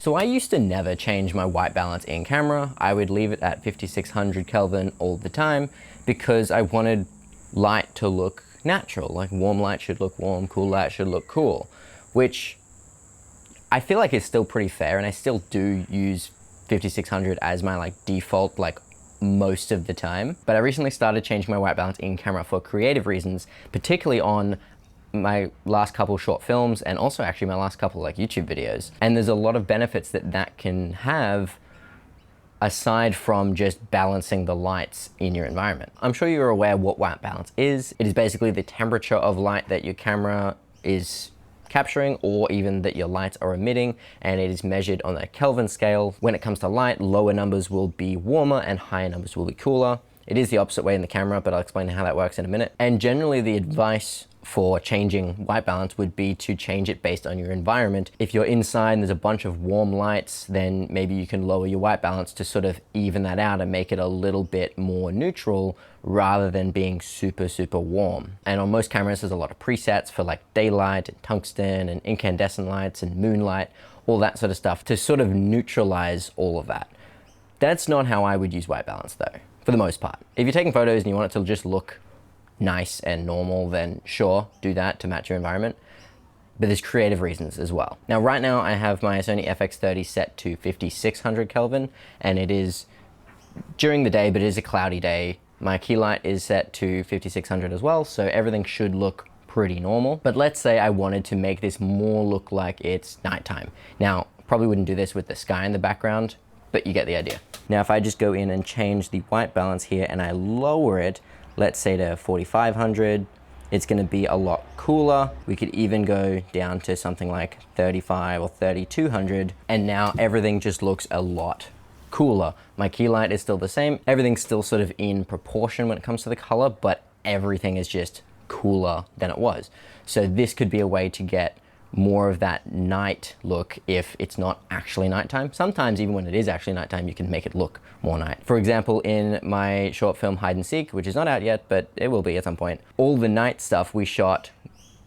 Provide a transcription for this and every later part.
So I used to never change my white balance in camera. I would leave it at 5600 Kelvin all the time because I wanted light to look natural. Like warm light should look warm, cool light should look cool, which I feel like is still pretty fair, and I still do use 5600 as my like default most of the time. But I recently started changing my white balance in camera for creative reasons, particularly on my last couple short films and also actually my last couple YouTube videos. And there's a lot of benefits that that can have aside from just balancing the lights in your environment. I'm sure you're aware what white balance is. It is basically the temperature of light that your camera is capturing or even that your lights are emitting, and it is measured on a Kelvin scale. When it comes to light, lower numbers will be warmer and higher numbers will be cooler. It is the opposite way in the camera, but I'll explain how that works in a minute. And generally the advice for changing white balance would be to change it based on your environment. If you're inside and there's a bunch of warm lights, then maybe you can lower your white balance to sort of even that out and make it a little bit more neutral rather than being super, super warm. And on most cameras, there's a lot of presets for like daylight and tungsten and incandescent lights and moonlight, all that sort of stuff to sort of neutralize all of that. That's not how I would use white balance though, for the most part. If you're taking photos and you want it to just look nice and normal, then sure, do that to match your environment. But there's creative reasons as well. Now, right now I have my Sony FX30 set to 5600 Kelvin, and it is during the day, but it is a cloudy day. My key light is set to 5600 as well, so everything should look pretty normal. But let's say I wanted to make this more look like it's nighttime. Now, probably wouldn't do this with the sky in the background, but you get the idea. Now, if I just go in and change the white balance here and I lower it, let's say to 4500, it's gonna be a lot cooler. We could even go down to something like 35 or 3200, and now everything just looks a lot cooler. My key light is still the same. Everything's still sort of in proportion when it comes to the color, but everything is just cooler than it was. So this could be a way to get more of that night look if it's not actually nighttime. Sometimes even when it is actually nighttime, you can make it look more night. For example, in my short film Hide and Seek, which is not out yet, but it will be at some point, all the night stuff we shot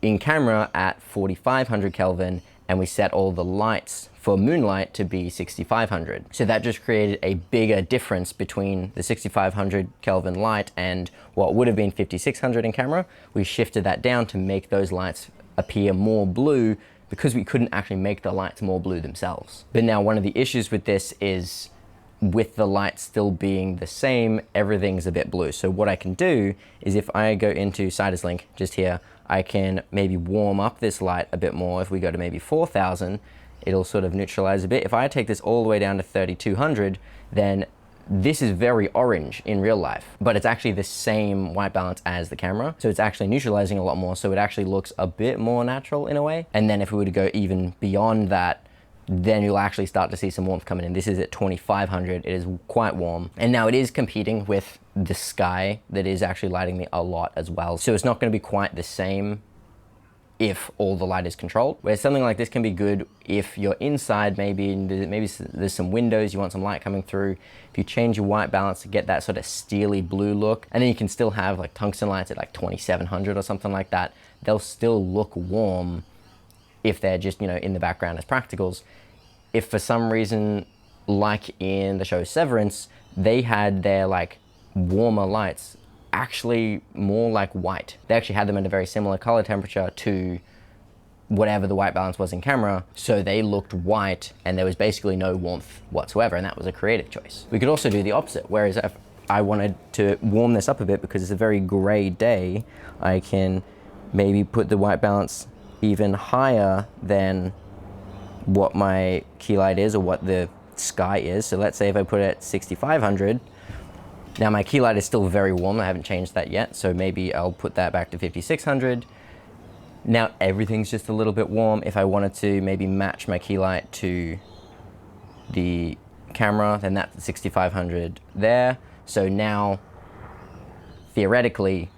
in camera at 4500 Kelvin, and we set all the lights for moonlight to be 6500. So that just created a bigger difference between the 6500 Kelvin light and what would have been 5600 in camera. We shifted that down to make those lights appear more blue because we couldn't actually make the lights more blue themselves. But now one of the issues with this is with the light still being the same, everything's a bit blue. So what I can do is if I go into CytusLink just here, I can maybe warm up this light a bit more. If we go to maybe 4000, it'll sort of neutralize a bit. If I take this all the way down to 3200, then this is very orange in real life, but it's actually the same white balance as the camera. So it's actually neutralizing a lot more. So it actually looks a bit more natural in a way. And then if we were to go even beyond that, then you'll actually start to see some warmth coming in. This is at 2500, it is quite warm. And now it is competing with the sky that is actually lighting me a lot as well. So it's not gonna be quite the same if all the light is controlled. Where something like this can be good if you're inside, maybe there's some windows, you want some light coming through. If you change your white balance to get that sort of steely blue look, and then you can still have like tungsten lights at like 2700 or something like that, they'll still look warm if they're just, in the background as practicals. If for some reason, like in the show Severance, they had their like warmer lights actually more like white. They actually had them at a very similar color temperature to whatever the white balance was in camera, so they looked white and there was basically no warmth whatsoever, and that was a creative choice. We could also do the opposite, whereas if I wanted to warm this up a bit because it's a very gray day, I can maybe put the white balance even higher than what my key light is or what the sky is. So let's say if I put it at 6500, now my key light is still very warm, I haven't changed that yet, so maybe I'll put that back to 5600. Now everything's just a little bit warm. If I wanted to maybe match my key light to the camera, then that's 6500 there. So now, theoretically,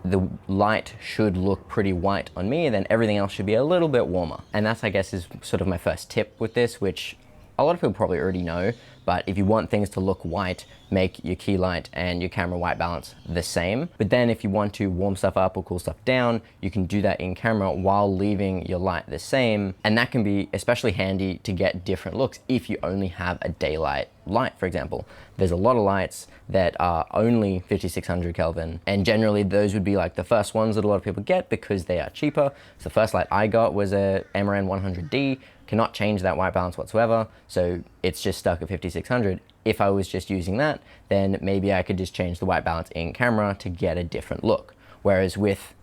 the light should look pretty white on me, and then everything else should be a little bit warmer. And that's, I guess, is sort of my first tip with this, which a lot of people probably already know, But if you want things to look white, make your key light and your camera white balance the same. But then if you want to warm stuff up or cool stuff down, you can do that in camera while leaving your light the same. And that can be especially handy to get different looks if you only have a daylight light, for example. There's a lot of lights that are only 5600 Kelvin, and generally those would be like the first ones that a lot of people get because they are cheaper. So the first light I got was a Amaran 100D, cannot change that white balance whatsoever, so it's just stuck at 5600. If I was just using that, then maybe I could just change the white balance in camera to get a different look. Whereas with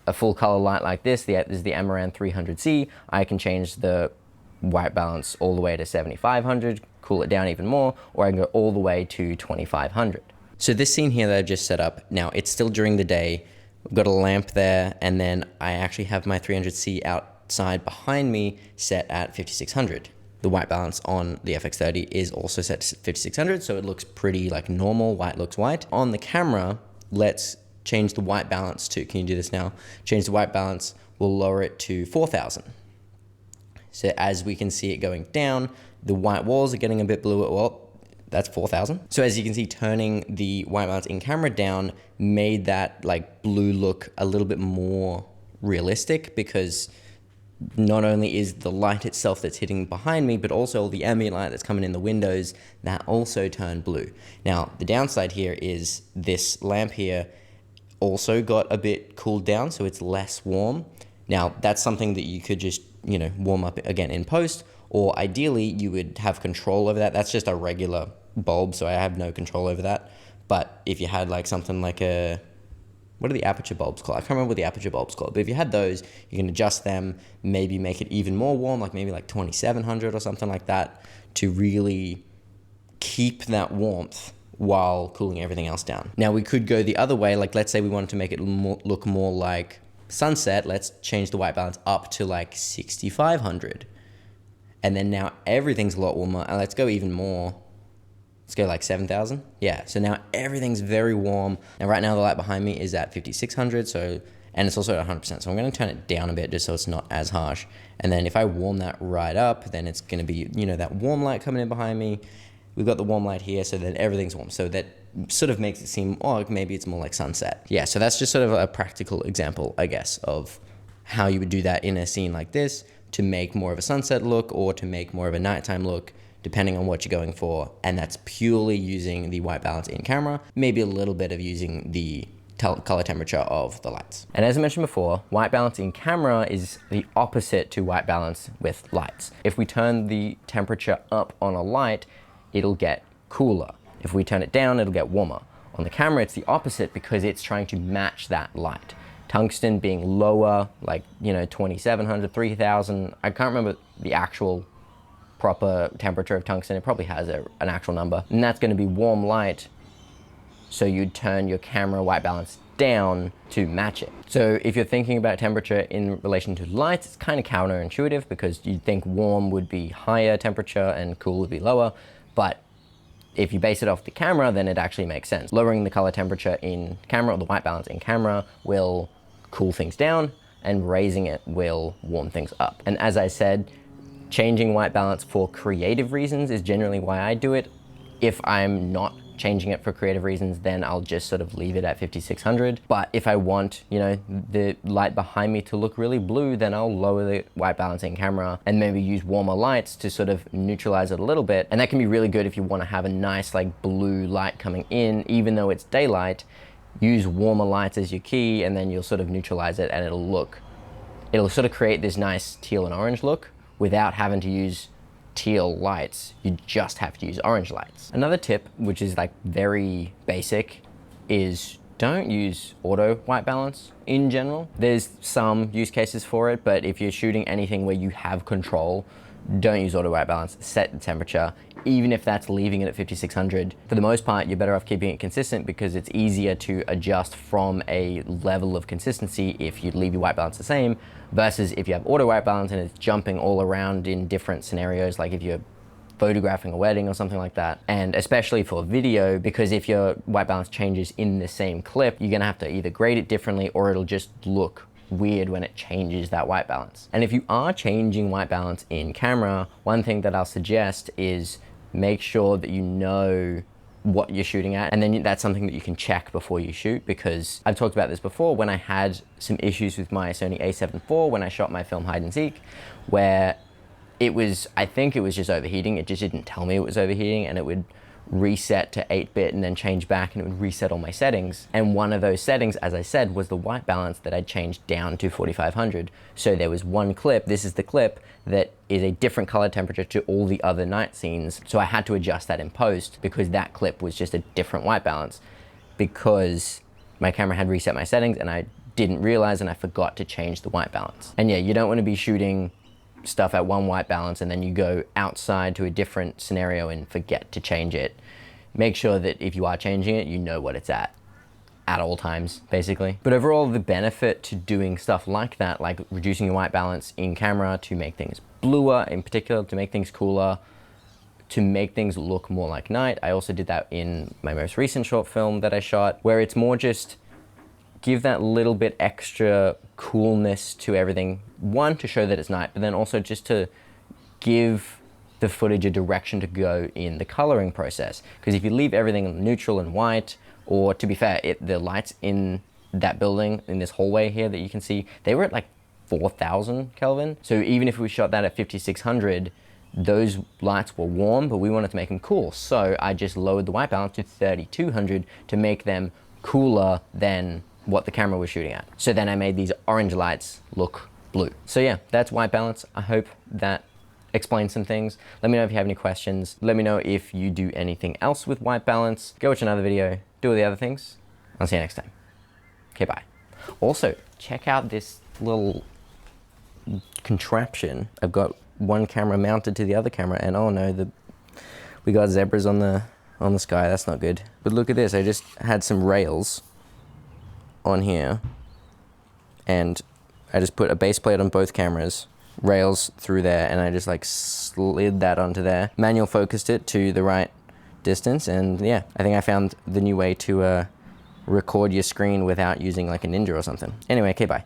a full color light like this is the Amaran 300C, I can change the white balance all the way to 7500, cool it down even more, or I can go all the way to 2500. So this scene here that I've just set up, now it's still during the day, I've got a lamp there, and then I actually have my 300C outside behind me set at 5600. The white balance on the FX30 is also set to 5600, so it looks pretty like normal, white looks white. On the camera, let's change the white balance to, can you do this now? Change the white balance, we'll lower it to 4000. So as we can see it going down, the white walls are getting a bit bluer. Well, that's 4000. So as you can see, turning the white balance in camera down made that like blue look a little bit more realistic, because not only is the light itself that's hitting behind me, but also all the ambient light that's coming in the windows, that also turned blue. Now, the downside here is this lamp here also got a bit cooled down, so it's less warm. Now, that's something that you could just, you know, warm up again in post, or ideally you would have control over that. That's just a regular bulb, so I have no control over that. But if you had like something like a, what are the aperture bulbs called? I can't remember what the aperture bulbs called, but if you had those, you can adjust them, maybe make it even more warm, like maybe like 2700 or something like that, to really keep that warmth while cooling everything else down. Now we could go the other way, like let's say we wanted to make it look more like sunset, let's change the white balance up to like 6500. And then now everything's a lot warmer, and let's go even more. Let's go like 7,000. Yeah, so now everything's very warm. Now right now the light behind me is at 5600, so, and it's also at 100%. So I'm gonna turn it down a bit just so it's not as harsh. And then if I warm that right up, then it's gonna be, you know, that warm light coming in behind me. We've got the warm light here, so then everything's warm. So that sort of makes it seem, oh, maybe it's more like sunset. Yeah, so that's just sort of a practical example, I guess, of how you would do that in a scene like this to make more of a sunset look or to make more of a nighttime look, depending on what you're going for. And that's purely using the white balance in camera, maybe a little bit of using the color temperature of the lights. And as I mentioned before, white balance in camera is the opposite to white balance with lights. If we turn the temperature up on a light, it'll get cooler. If we turn it down, it'll get warmer. On the camera, it's the opposite because it's trying to match that light. Tungsten being lower, like, you know, 2700, 3000. I can't remember the actual proper temperature of tungsten. It probably has an actual number. And that's going to be warm light. So you'd turn your camera white balance down to match it. So if you're thinking about temperature in relation to lights, it's kind of counterintuitive because you'd think warm would be higher temperature and cool would be lower. But if you base it off the camera, then it actually makes sense. Lowering the color temperature in camera, or the white balance in camera, will cool things down, and raising it will warm things up. And as I said, changing white balance for creative reasons is generally why I do it. If I'm not changing it for creative reasons, then I'll just sort of leave it at 5600. But if I want, you know, the light behind me to look really blue, then I'll lower the white balance in camera and maybe use warmer lights to sort of neutralize it a little bit. And that can be really good if you want to have a nice like blue light coming in, even though it's daylight. Use warmer lights as your key, and then you'll sort of neutralize it, and it'll sort of create this nice teal and orange look without having to use teal lights. You just have to use orange lights. Another tip, which is like very basic, is don't use auto white balance in general. There's some use cases for it, but if you're shooting anything where you have control, don't use auto white balance. Set the temperature, even if that's leaving it at 5600. For the most part, you're better off keeping it consistent because it's easier to adjust from a level of consistency if you leave your white balance the same, versus if you have auto white balance and it's jumping all around in different scenarios, like if you're photographing a wedding or something like that. And especially for video, because if your white balance changes in the same clip, you're gonna have to either grade it differently or it'll just look weird when it changes that white balance. And if you are changing white balance in camera, one thing that I'll suggest is make sure that you know what you're shooting at, and then that's something that you can check before you shoot, because I've talked about this before when I had some issues with my Sony a7 IV when I shot my film Hide and Seek, where I think it was just overheating. It just didn't tell me it was overheating, and it would reset to 8-bit and then change back, and it would reset all my settings. And one of those settings, as I said, was the white balance that I'd changed down to 4500. So there was one clip, this is the clip, that is a different color temperature to all the other night scenes. So I had to adjust that in post because that clip was just a different white balance, because my camera had reset my settings and I didn't realize, and I forgot to change the white balance. And yeah, you don't want to be shooting stuff at one white balance and then you go outside to a different scenario and forget to change it. Make sure that if you are changing it, you know what it's at all times, basically. But overall, the benefit to doing stuff like that, like reducing your white balance in camera to make things bluer, in particular, to make things cooler, to make things look more like night. I also did that in my most recent short film that I shot, where it's more just give that little bit extra coolness to everything. One, to show that it's night, but then also just to give the footage a direction to go in the coloring process. Because if you leave everything neutral and white, or to be fair, the lights in that building, in this hallway here that you can see, they were at like 4000 Kelvin. So even if we shot that at 5600, those lights were warm, but we wanted to make them cool. So I just lowered the white balance to 3200 to make them cooler than what the camera was shooting at. So then I made these orange lights look blue. So yeah, that's white balance. I hope that explains some things. Let me know if you have any questions. Let me know if you do anything else with white balance. Go watch another video, do all the other things. I'll see you next time. Okay, bye. Also, check out this little contraption. I've got one camera mounted to the other camera, and oh no, we got zebras on the sky. That's not good. But look at this. I just had some rails on here, and I just put a base plate on both cameras, rails through there, and I just like slid that onto there. Manual focused it to the right distance, and yeah, I think I found the new way to record your screen without using like a Ninja or something. Anyway, okay, bye.